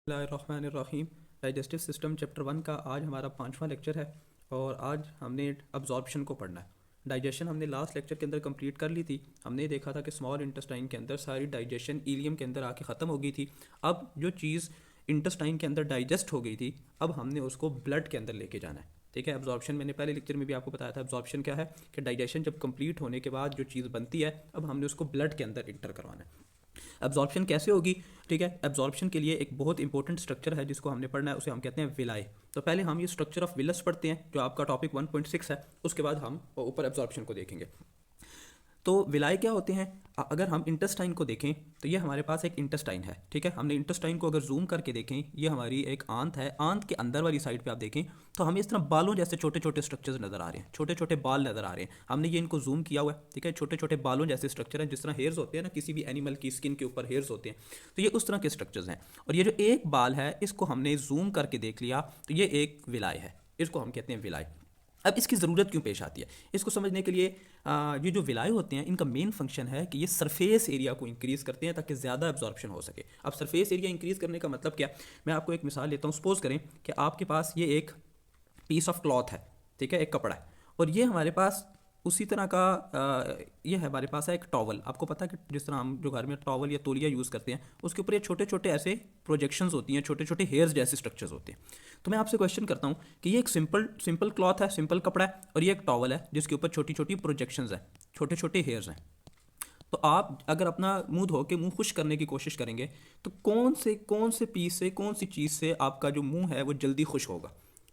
बिस्मिल्लाहिर्रहमानिर्रहीम। Digestive system chapter 1 का आज हमारा 5वां लेक्चर है और आज हमने अब्जॉर्प्शन को पढ़ना है। डाइजेशन हमने लास्ट लेक्चर के अंदर कंप्लीट कर ली थी। हमने देखा था कि स्मॉल इंटेस्टाइन के अंदर सारी डाइजेशन इलियम के अंदर आके ख़त्म हो गई थी। अब जो चीज़ इंटेस्टाइन के अंदर डाइजेस्ट हो गई थी, अब हमने उसको ब्लड के अंदर लेके जाना है। ठीक है, अब्जॉर्प्शन मैंने पहले लेक्चर में भी आपको बताया था। अब्जॉर्प्शन क्या है कि डाइजेशन जब कंप्लीट होने के बाद जो चीज़ बनती है, अब हमने उसको ब्लड के अंदर इंटर करवाना है। एब्जॉर्प्शन कैसे होगी? ठीक है, एब्जॉर्प्शन के लिए एक बहुत इंपॉर्टेंट स्ट्रक्चर है जिसको हमने पढ़ना है, उसे हम कहते हैं विलाई। तो पहले हम ये स्ट्रक्चर ऑफ विलस पढ़ते हैं जो आपका टॉपिक 1.6 है, उसके बाद हम ऊपर एब्जॉर्प्शन को देखेंगे। तो विलाई क्या होते हैं? अगर हम इंटेस्टाइन को देखें तो ये हमारे पास एक इंटेस्टाइन है। ठीक है, हमने इंटेस्टाइन को अगर जूम करके देखें, ये हमारी एक आंत है। आंत के अंदर वाली साइड पे आप देखें तो हमें इस तरह बालों जैसे छोटे छोटे स्ट्रक्चर्स नजर आ रहे हैं, छोटे छोटे बाल नजर आ रहे हैं। हमने ये इनको जूम किया हुआ है। ठीक है, छोटे छोटे बालों जैसे स्ट्रक्चर हैं, जिस तरह हेयर्स होते हैं ना, किसी भी एनिमल की स्किन के ऊपर हेयर्स होते हैं, तो ये उस तरह के स्ट्रक्चर्स हैं। और ये जो एक बाल है, इसको हमने जूम करके देख लिया तो ये एक विलाई है, इसको हम कहते हैं विलाई। अब इसकी ज़रूरत क्यों पेश आती है, इसको समझने के लिए ये जो विलाय होते हैं, इनका मेन फंक्शन है कि ये सरफेस एरिया को इंक्रीज़ करते हैं ताकि ज़्यादा एब्जॉर्प्शन हो सके। अब सरफेस एरिया इंक्रीज़ करने का मतलब क्या? मैं आपको एक मिसाल लेता हूँ। सपोज़ करें कि आपके पास ये एक पीस ऑफ क्लॉथ है, ठीक है, एक कपड़ा है, और ये हमारे पास उसी तरह का ये है, हमारे पास है एक टॉवल। आपको पता है कि जिस तरह हम जो घर में टॉवल या तौलिया यूज़ करते हैं, उसके ऊपर ये छोटे छोटे ऐसे प्रोजेक्शंस होती हैं, छोटे छोटे हेयर्स जैसे स्ट्रक्चर्स होते हैं। तो मैं आपसे क्वेश्चन करता हूँ कि ये एक सिंपल क्लॉथ है, सिंपल कपड़ा है, और ये एक टॉवल है जिसके ऊपर छोटी छोटी प्रोजेक्शंस हैं, छोटे छोटे हेयर्स हैं। तो आप अगर अपना मुंह धो के मुंह खुश करने की कोशिश करेंगे तो कौन से पीस से, कौन सी चीज़ से आपका जो मुंह है वो जल्दी खुश होगा?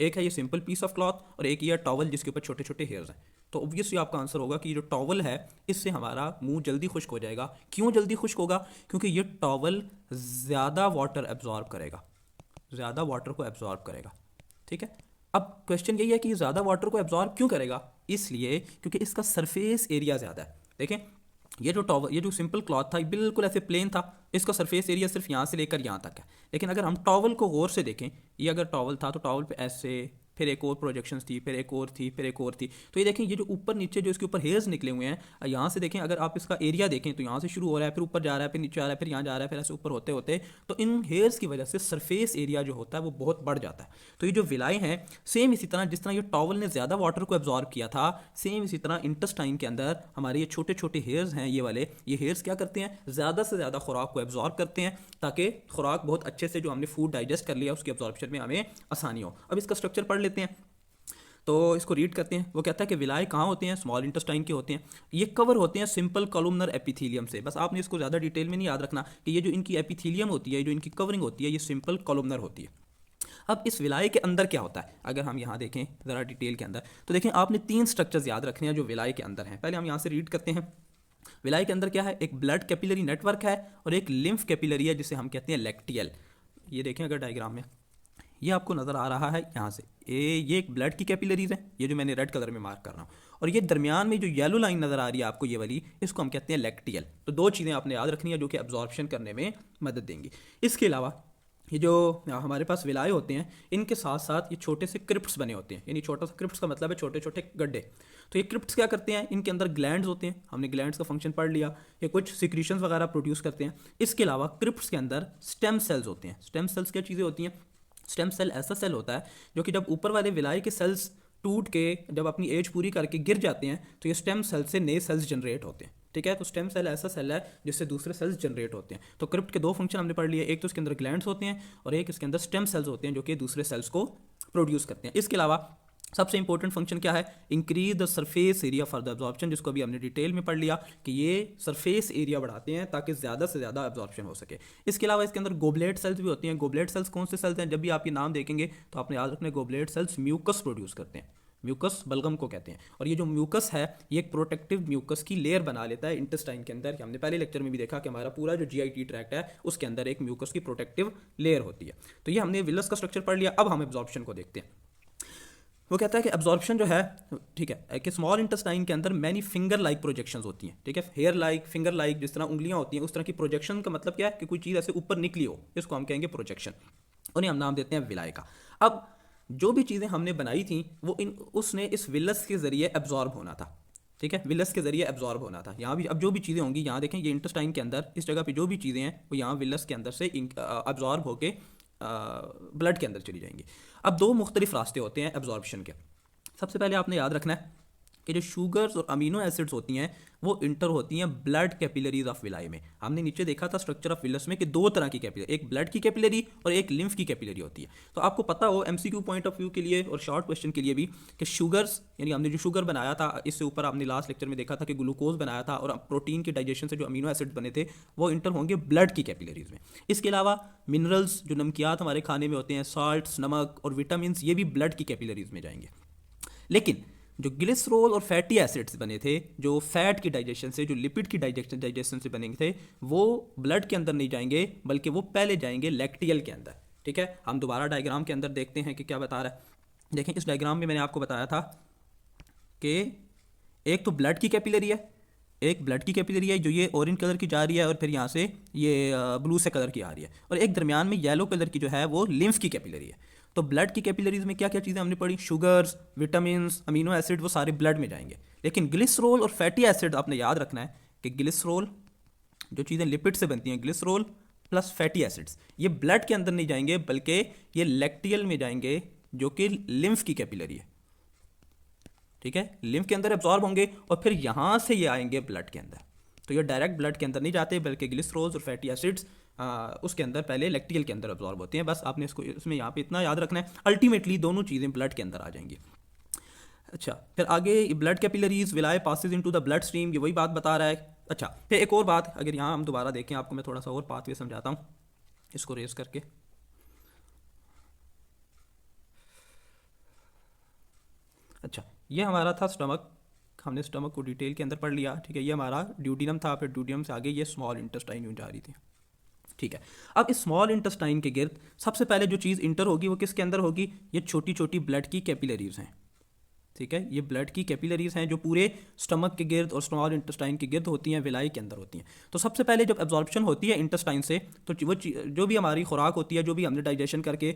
एक है ये सिंपल पीस ऑफ क्लॉथ और एक ये टॉवल जिसके ऊपर छोटे छोटे हेयर्स हैं। तो ऑब्वियसली आपका आंसर होगा कि ये जो टॉवल है, इससे हमारा मुंह जल्दी खुश्क हो जाएगा। क्यों जल्दी खुश्क होगा? क्योंकि ये टॉवल ज़्यादा वाटर एब्जॉर्ब करेगा, ज़्यादा वाटर को एब्जॉर्ब करेगा। ठीक है, अब क्वेश्चन यही है कि ये ज़्यादा वाटर को एब्जॉर्ब क्यों करेगा? इसलिए क्योंकि इसका सरफेस एरिया ज़्यादा है। देखें, ये जो टॉवल, ये जो सिंपल क्लॉथ था, बिल्कुल ऐसे प्लेन था, इसका सरफेस एरिया सिर्फ यहाँ से लेकर यहाँ तक है। लेकिन अगर हम टॉवल को गौर से देखें, ये अगर टॉवल था तो टॉवल पे ऐसे, फिर एक और प्रोजेक्शंस थी, फिर एक और थी, फिर एक और थी। तो ये देखें, ये जो ऊपर नीचे जो इसके ऊपर हेयर्स निकले हुए हैं, यहाँ से देखें, अगर आप इसका एरिया देखें तो यहाँ से शुरू हो रहा है, फिर ऊपर जा रहा है, फिर नीचे आ रहा है, फिर यहाँ जा रहा है, फिर ऐसे ऊपर होते होते, तो इन हेयर्स की वजह से सरफेस एरिया जो होता है वो बहुत बढ़ जाता है। तो ये जो विलाई हैं, सेम इसी तरह जिस तरह ये टॉवल ने ज़्यादा वाटर को एब्जॉर्ब किया था, सेम इसी तरह इंटेस्टाइन के अंदर हमारे ये छोटे छोटे हेयर्स हैं, ये वाले, ये हेयर्स क्या करते हैं? ज़्यादा से ज़्यादा खुराक को एब्जॉर्ब करते हैं ताकि खुराक बहुत अच्छे से, जो हमने फूड डाइजेस्ट कर लिया, उसकी एब्जॉर्प्शन में हमें आसानी हो। अब इसका स्ट्रक्चर पढ़ लेते हैं, तो इसको रीड करते हैं। वो कहता है कि विलाय कहाँ होते हैं? स्मॉल इंटेस्टाइन के होते हैं। ये कवर होते हैं सिंपल कॉलमनर एपिथेलियम से। बस आपने इसको ज़्यादा डिटेल में नहीं याद रखना कि ये जो इनकी एपिथेलियम होती है, जो इनकी कवरिंग होती है, ये सिंपल कॉलमनर होती है। अब इस विलाय के अंदर क्या होता है, अगर हम यहाँ देखें ज़रा डिटेल के अंदर, तो देखें आपने 3 स्ट्रक्चर्स याद रखने हैं जो विलाय के अंदर हैं। पहले हम यहाँ से रीड करते हैं। विलाय के अंदर क्या है? एक ब्लड कैपिलरी नेटवर्क है और एक लिम्फ कैपिलरी है जिसे हम कहते हैं लैक्टियल। ये देखें अगर डायग्राम में, ये आपको नज़र आ रहा है यहाँ से, ये एक ब्लड की कैपिलरीज है, ये जो मैंने रेड कलर में मार्क कर रहा हूँ, और ये दरमियान में जो येलो लाइन नज़र आ रही है आपको, ये वाली, इसको हम कहते हैं लैक्टियल। तो 2 चीज़ें आपने याद रखनी है जो कि एब्जॉर्प्शन करने में मदद देंगी। इसके अलावा ये जो हमारे पास विलाय होते हैं, इनके साथ साथ ये छोटे से क्रिप्ट्स बने होते हैं। यानी छोटा सा क्रिप्ट्स का मतलब है छोटे छोटे गड्ढे। तो ये क्रिप्ट्स क्या करते हैं? इनके अंदर ग्लैंड्स होते हैं, हमने ग्लैंड्स का फंक्शन पढ़ लिया। ये कुछ सिक्रीशंस वगैरह प्रोड्यूस करते हैं। इसके अलावा क्रिप्ट्स के अंदर स्टेम सेल्स होते हैं। स्टेम सेल्स क्या चीज़ें होती हैं? स्टेम सेल ऐसा सेल होता है जो कि जब ऊपर वाले विलाय के सेल्स टूट के जब अपनी एज पूरी करके गिर जाते हैं, तो ये स्टेम सेल से नए सेल्स जनरेट होते हैं। ठीक है, तो स्टेम सेल ऐसा सेल है जिससे दूसरे सेल्स जनरेट होते हैं। तो क्रिप्ट के 2 फंक्शन हमने पढ़ लिए, एक तो इसके अंदर ग्लैंड्स होते हैं और एक इसके अंदर स्टेम सेल्स होते हैं जो कि दूसरे सेल्स को प्रोड्यूस करते हैं। इसके अलावा सबसे इंपॉर्टेंट फंक्शन क्या है? Increase the surface area for the absorption, जिसको अभी हमने डिटेल में पढ़ लिया कि ये सरफेस एरिया बढ़ाते हैं ताकि ज़्यादा से ज़्यादा एब्जॉर्प्शन हो सके। इसके अलावा इसके अंदर गोबलेट सेल्स भी होती हैं। गोबलेट सेल्स कौन से सेल्स हैं? जब भी आप ये नाम देखेंगे तो आपने याद रखना है, गोबलेट सेल्स म्यूकस प्रोड्यूस करते हैं, म्यूकस बलगम को कहते हैं। और ये जो म्यूकस है, ये एक प्रोटेक्टिव म्यूकस की लेयर बना लेता है इंटेस्टाइन के अंदर। हमने पहले लेक्चर में भी देखा कि हमारा पूरा जो जीआईटी ट्रैक्ट है, उसके अंदर एक म्यूकस की प्रोटेक्टिव लेयर होती है। तो ये हमने विलस का स्ट्रक्चर पढ़ लिया। अब हम एब्जॉर्प्शन को देखते हैं। वो कहता है कि एब्जॉर्प्शन जो है, ठीक है, कि स्मॉल इंटेस्टाइन के अंदर मैनी फिंगर लाइक प्रोजेक्शंस होती हैं। ठीक है, हेयर लाइक, फिंगर लाइक, जिस तरह उंगलियां होती हैं उस तरह की प्रोजेक्शन का मतलब क्या है? कि कोई चीज़ ऐसे ऊपर निकली हो, इसको हम कहेंगे प्रोजेक्शन। उन्हें हम नाम देते हैं विलाय का। अब जो भी चीज़ें हमने बनाई थी वो उसने इस विलस के ज़रिए एब्जॉर्ब होना था। ठीक है, विलस के ज़रिए एब्जॉर्ब होना था। यहाँ भी अब जो भी चीज़ें होंगी, यहाँ देखें, ये इंटेस्टाइन के अंदर इस जगह पे जो भी चीज़ें हैं वो यहाँ विलस के अंदर से एब्जॉर्ब होके ब्लड के अंदर चली जाएंगी। अब दो मुख्तलिफ रास्ते होते हैं एब्जॉर्प्शन के। सबसे पहले आपने याद रखना है कि जो शुगर्स और अमीनो एसिड्स होती हैं वो इंटर होती हैं ब्लड कैपिलरीज ऑफ विलाई में। हमने नीचे देखा था स्ट्रक्चर ऑफ विलस में कि दो तरह की कैपिलरी, एक ब्लड की कैपिलरी और एक लिम्फ की कैपिलरी होती है। तो आपको पता हो एमसीक्यू पॉइंट ऑफ व्यू के लिए और शॉर्ट क्वेश्चन के लिए भी कि शुगर्स, यानी हमने जो शुगर बनाया था, इससे ऊपर आपने लास्ट लेक्चर में देखा था कि ग्लूकोज बनाया था, और प्रोटीन के डाइजेशन से जो अमीनो एसिड्स बने थे वो इंटर होंगे ब्लड की कैपिलरीज में। इसके अलावा मिनरल्स, जो नमकियात हमारे खाने में होते हैं, साल्ट्स, नमक और विटामिन, ये भी ब्लड की कैपिलरीज में जाएंगे। लेकिन जो ग्लिसरॉल और फैटी एसिड्स बने थे, जो फैट की डाइजेशन से, जो लिपिड की डाइजेशन से बने थे, वो ब्लड के अंदर नहीं जाएंगे, बल्कि वो पहले जाएंगे लैक्टियल के अंदर। ठीक है, हम दोबारा डायग्राम के अंदर देखते हैं कि क्या बता रहा है। देखें, इस डायग्राम में मैंने आपको बताया था कि एक तो ब्लड की कैपिलरी है, एक ब्लड की कैपिलरी है जो ये ऑरेंज कलर की जा रही है और फिर यहाँ से ये ब्लू से कलर की आ रही है, और एक दरमियान में येलो कलर की जो है वो लिम्फ की कैपिलरी है। तो ब्लड की कैपिलरीज में क्या क्या चीज़ें हमने पढ़ी, शुगर्स, विटामिन, अमीनो एसिड, वो सारे ब्लड में जाएंगे। लेकिन ग्लिसरॉल और फैटी एसिड आपने याद रखना है कि ग्लिसरॉल, जो चीज़ें लिपिड से बनती हैं, ग्लिसरॉल प्लस फैटी एसिड्स, ये ब्लड के अंदर नहीं जाएंगे, बल्कि ये लैक्टियल में जाएंगे, जो कि लिम्फ की कैपिलरी है। ठीक है, लिम्फ के अंदर एब्जॉर्ब होंगे और फिर यहाँ से ये आएंगे ब्लड के अंदर। तो ये डायरेक्ट ब्लड के अंदर नहीं जाते, बल्कि ग्लिसरॉल्स और फैटी एसिड्स उसके अंदर पहले लैक्टियल के अंदर एब्जॉर्ब होते हैं। बस आपने इसको इसमें यहाँ पे इतना याद रखना है, अल्टीमेटली दोनों चीज़ें ब्लड के अंदर आ जाएंगी। अच्छा, फिर आगे blood capillaries villi passes into the blood stream, ये वही बात बता रहा है। अच्छा, फिर एक और बात, अगर यहाँ हम दोबारा देखें, आपको मैं थोड़ा सा और पाथवे समझाता हूँ, इसको रेस करके। अच्छा, ये हमारा था स्टमक, हमने स्टमक को डिटेल के अंदर पढ़ लिया। ठीक है, ये हमारा ड्यूडिनम था, फिर ड्यूडिनम से आगे ये स्मॉल इंटेस्टाइन यूँ जा रही थी। ठीक है, अब इस स्मॉल इंटेस्टाइन के गिर्द सबसे पहले जो चीज़ इंटर होगी वो किसके अंदर होगी, ये छोटी छोटी ब्लड की कैपिलरीज हैं। ठीक है, ये ब्लड की कैपिलरीज हैं जो पूरे स्टमक के गिर्द और स्मॉल इंटेस्टाइन के गिर्द होती हैं, विलाई के अंदर होती हैं। तो सबसे पहले जब एब्जॉर्प्शन होती है इंटेस्टाइन से, तो वो जो भी हमारी खुराक होती है, जो भी हमने डाइजेशन करके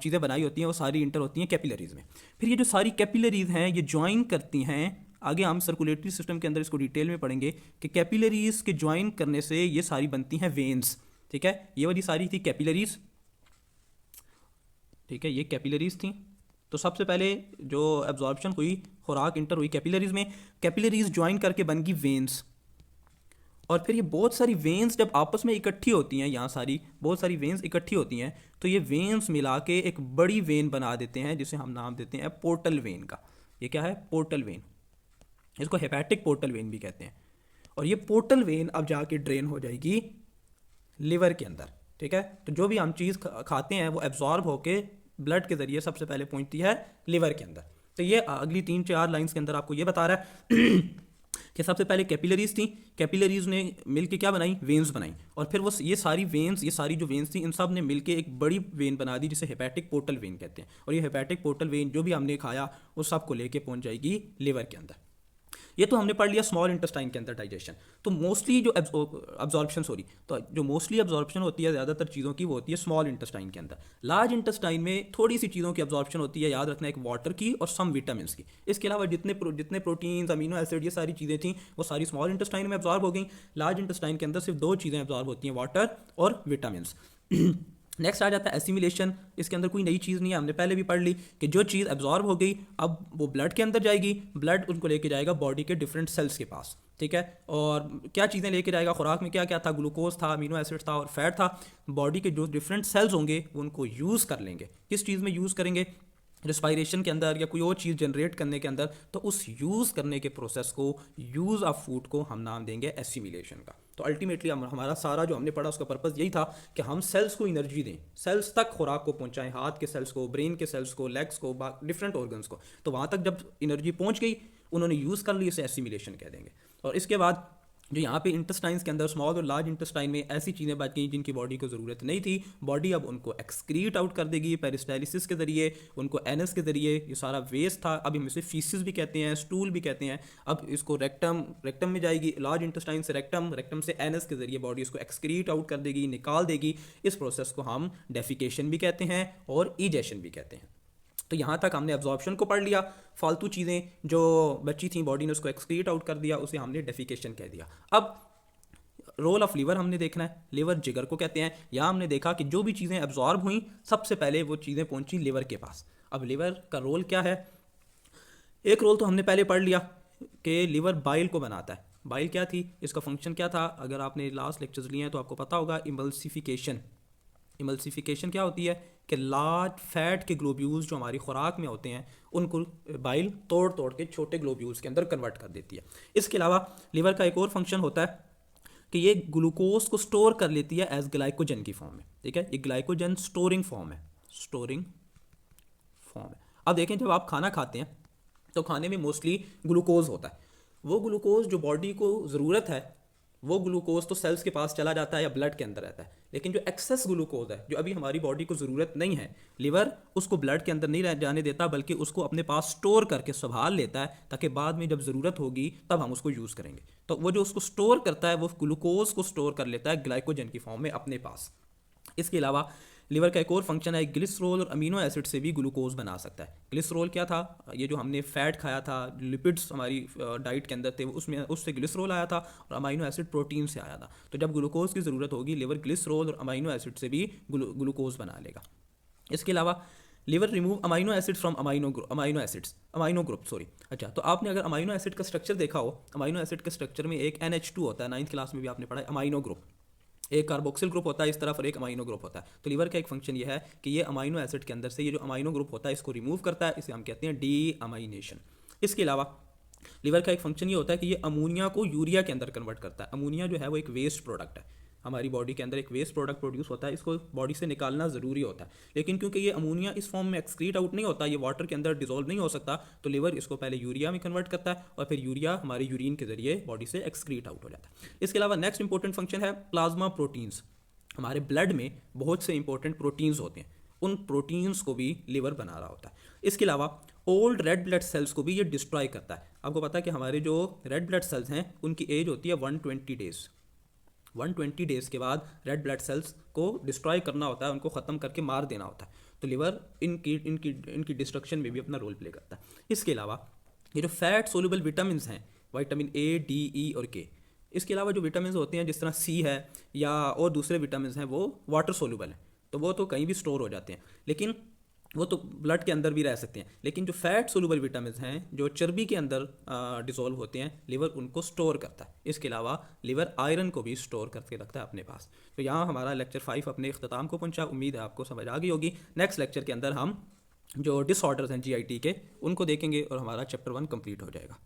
चीज़ें बनाई होती हैं, वो सारी इंटर होती हैं कैपिलरीज में। फिर ये जो सारी कैपिलरीज हैं ये ज्वाइन करती हैं, आगे हम सर्कुलेटरी सिस्टम के अंदर इसको डिटेल में पढ़ेंगे कि कैपिलरीज के ज्वाइन करने से ये सारी बनती हैं वेन्स। ठीक है, ये वाली सारी थी कैपिलरीज। ठीक है, ये कैपिलरीज थी। तो सबसे पहले जो एब्जॉर्प्शन हुई, खुराक इंटर हुई कैपिलरीज में, कैपिलरीज ज्वाइन करके बन गई वेन्स, और फिर ये बहुत सारी वेन्स जब आपस में इकट्ठी होती हैं, यहाँ सारी बहुत सारी वेन्स इकट्ठी होती हैं, तो ये वेन्स मिला के एक बड़ी वेन बना देते हैं, जिसे हम नाम देते हैं पोर्टल वेन का। ये क्या है, पोर्टल वेन, इसको हेपेटिक पोर्टल वेन भी कहते हैं। और ये पोर्टल वेन अब जाके ड्रेन हो जाएगी लिवर के अंदर। ठीक है, तो जो भी हम चीज़ खाते हैं वो एब्जॉर्ब होके ब्लड के जरिए सबसे पहले पहुंचती है लिवर के अंदर। तो ये अगली 3-4 लाइंस के अंदर आपको ये बता रहा है कि सबसे पहले कैपिलरीज थी, कैपिलरीज ने मिलके क्या बनाई, वेन्स बनाई, और फिर वो ये सारी वेन्स, ये सारी जो वेन्स थी, इन सब ने मिलके एक बड़ी वेन बना दी जिसे हेपेटिक पोर्टल वेन कहते हैं। और ये हेपेटिक पोर्टल वेन जो भी हमने खाया वो सब को लेके पहुंच जाएगी लिवर के अंदर। ये तो हमने पढ़ लिया स्मॉल इंटेस्टाइन के अंदर डाइजेशन। तो मोस्टली जो एब्जॉर्प्शन तो जो मोस्टली एब्जॉर्प्शन होती है ज़्यादातर चीज़ों की, वो होती है स्मॉल इंटेस्टाइन के अंदर। लार्ज इंटेस्टाइन में थोड़ी सी चीज़ों की एब्जॉर्प्शन होती है, याद रखना, एक वाटर की और सम विटामिन की। इसके अलावा जितने प्रोटीन्स, अमीनो एसिड, ये सारी चीज़ें थी वो सारी स्मॉल इंटेस्टाइन में एब्जॉर्ब हो गई। लार्ज इंटेस्टाइन के अंदर सिर्फ दो चीज़ें एब्जॉर्ब होती हैं, वाटर और विटामिन। नेक्स्ट आ जाता है एसिमिलेशन। इसके अंदर कोई नई चीज़ नहीं है, हमने पहले भी पढ़ ली कि जो चीज़ एब्जॉर्ब हो गई अब वो ब्लड के अंदर जाएगी, ब्लड उनको लेके जाएगा बॉडी के डिफरेंट सेल्स के पास। ठीक है, और क्या चीज़ें लेके जाएगा, खुराक में क्या क्या था, ग्लूकोज था, अमीनो एसिड था और फैट था। बॉडी के जो डिफरेंट सेल्स होंगे वो उनको यूज़ कर लेंगे। किस चीज़ में यूज़ करेंगे, रिस्पायरेशन के अंदर या कोई और चीज़ जनरेट करने के अंदर। तो उस यूज़ करने के प्रोसेस को, यूज़ ऑफ फूड को हम नाम देंगे एसिमिलेशन का। तो अल्टीमेटली हमारा सारा जो हमने पढ़ा उसका पर्पस यही था कि हम सेल्स को एनर्जी दें, सेल्स तक खुराक को पहुंचाएं, हाथ के सेल्स को, ब्रेन के सेल्स को, लेग्स को, डिफरेंट ऑर्गन्स को। तो वहाँ तक जब एनर्जी पहुंच गई, उन्होंने यूज़ कर ली, इसे एसिमिलेशन कह देंगे। और इसके बाद जो यहाँ पे इंटेस्टाइन्स के अंदर स्मॉल और लार्ज इंटेस्टाइन में ऐसी चीज़ें बच गई जिनकी बॉडी को ज़रूरत नहीं थी, बॉडी अब उनको एक्सक्रीट आउट कर देगी पेरिस्टाइलिसिस के ज़रिए, उनको एनस के ज़रिए। ये सारा वेस्ट था, अब हम इसे फीसिस भी कहते हैं, स्टूल भी कहते हैं। अब इसको रेक्टम में जाएगी, लार्ज इंटेस्टाइन से रेक्टम से एनस के ज़रिए बॉडी इसको एक्सक्रीट आउट कर देगी, निकाल देगी। इस प्रोसेस को हम डेफिकेशन भी कहते हैं और ईजेशन भी कहते हैं। तो यहाँ तक हमने एब्जॉर्प्शन को पढ़ लिया, फालतू चीज़ें जो बची थी बॉडी ने उसको एक्सक्रीट आउट कर दिया, उसे हमने डेफिकेशन कह दिया। अब रोल ऑफ लीवर हमने देखना है, लीवर जिगर को कहते हैं। यहाँ हमने देखा कि जो भी चीज़ें एब्जॉर्ब हुई सबसे पहले वो चीज़ें पहुँची लीवर के पास। अब लीवर का रोल क्या है, एक रोल तो हमने पहले पढ़ लिया कि लीवर बाइल को बनाता है। बाइल क्या थी, इसका फंक्शन क्या था, अगर आपने लास्ट लेक्चर्स लिए हैं तो आपको पता होगा, इमल्सिफिकेशन। इमल्सिफिकेशन क्या होती है कि लार्ज फैट के ग्लोब्यूल्स जो हमारी खुराक में होते हैं उनको बाइल तोड़ तोड़ के छोटे ग्लोब्यूल्स के अंदर कन्वर्ट कर देती है। इसके अलावा लीवर का एक और फंक्शन होता है कि ये ग्लूकोज को स्टोर कर लेती है एज ग्लाइकोजन की फॉर्म में। ठीक है, ये ग्लाइकोजन स्टोरिंग फॉर्म है, स्टोरिंग फॉर्म है। अब देखें, जब आप खाना खाते हैं तो खाने में मोस्टली ग्लूकोज होता है। वो ग्लूकोज जो बॉडी को ज़रूरत है वो ग्लूकोज तो सेल्स के पास चला जाता है या ब्लड के अंदर रहता है, लेकिन जो एक्सेस ग्लूकोज है जो अभी हमारी बॉडी को ज़रूरत नहीं है, लिवर उसको ब्लड के अंदर नहीं रह जाने देता, बल्कि उसको अपने पास स्टोर करके संभाल लेता है ताकि बाद में जब ज़रूरत होगी तब हम उसको यूज़ करेंगे। तो वो जो उसको स्टोर करता है वो ग्लूकोज को स्टोर कर लेता है ग्लाइकोजन की फॉर्म में अपने पास। इसके अलावा लिवर का एक और फंक्शन है, ग्लिसरॉल और अमीनो एसिड से भी ग्लूकोज बना सकता है। ग्लिसरॉल क्या था, ये जो हमने फैट खाया था, लिपिड्स हमारी डाइट के अंदर थे, उसमें उससे ग्लिसरॉल आया था, और अमीनो एसिड प्रोटीन से आया था। तो जब ग्लूकोज की ज़रूरत होगी लिवर ग्लिसरॉल और अमीनो एसिड से भी ग्लूकोज बना लेगा। इसके अलावा liver remove amino acid from amino group sorry. अच्छा, तो आपने अगर अमीनो एसिड का स्ट्रक्चर देखा हो, अमीनो एसिड के स्ट्रक्चर में एक NH2 होता है, 9th क्लास में भी आपने पढ़ा है, अमीनो ग्रुप। एक कार्बोक्सिल ग्रुप होता है इस तरफ और एक अमीनो ग्रुप होता है। तो लीवर का एक फंक्शन ये है कि ये अमीनो एसिड के अंदर से ये जो अमीनो ग्रुप होता है इसको रिमूव करता है, इसे हम कहते हैं डी अमाइनेशन। इसके अलावा लीवर का एक फंक्शन ये होता है कि ये अमोनिया को यूरिया के अंदर कन्वर्ट करता है। अमोनिया जो है वो एक वेस्ट प्रोडक्ट है, हमारी बॉडी के अंदर एक वेस्ट प्रोडक्ट प्रोड्यूस होता है, इसको बॉडी से निकालना ज़रूरी होता है। लेकिन क्योंकि ये अमोनिया इस फॉर्म में एक्सक्रीट आउट नहीं होता, ये वाटर के अंदर डिजोल्व नहीं हो सकता, तो लिवर इसको पहले यूरिया में कन्वर्ट करता है और फिर यूरिया हमारे यूरिन के जरिए बॉडी से एक्सक्रीट आउट हो जाता है। इसके अलावा नेक्स्ट इंपॉर्टेंट फंक्शन है प्लाज्मा प्रोटीन्स। हमारे ब्लड में बहुत से इंपॉर्टेंट प्रोटीन्स होते हैं, उन प्रोटीन्स को भी लिवर बना रहा होता है। इसके अलावा ओल्ड रेड ब्लड सेल्स को भी ये डिस्ट्रॉय करता है। आपको पता है कि हमारे जो रेड ब्लड सेल्स हैं उनकी एज होती है 120 डेज़। 120 डेज़ के बाद रेड ब्लड सेल्स को डिस्ट्रॉय करना होता है, उनको ख़त्म करके मार देना होता है। तो लिवर इनकी डिस्ट्रक्शन में भी अपना रोल प्ले करता है। इसके अलावा ये जो फैट सोल्यूबल विटामिन हैं, विटामिन A, D, E और K, इसके अलावा जो विटामिन होते हैं जिस तरह C है या और दूसरे विटामिन हैं वो वाटर सोल्यूबल हैं, तो वो तो कहीं भी स्टोर हो जाते हैं, लेकिन वो तो ब्लड के अंदर भी रह सकते हैं। लेकिन जो फैट सोल्यूबल विटामिन हैं जो चर्बी के अंदर डिसॉल्व होते हैं, लिवर उनको स्टोर करता है। इसके अलावा लिवर आयरन को भी स्टोर करके रखता है अपने पास। तो यहाँ हमारा लेक्चर 5 अपने इख्तिताम को पहुँचा। उम्मीद है आपको समझ आ गई होगी। नेक्स्ट लेक्चर के अंदर हम जो डिसऑर्डर्स हैं GIT के उनको देखेंगे और हमारा चैप्टर 1 कंप्लीट हो जाएगा।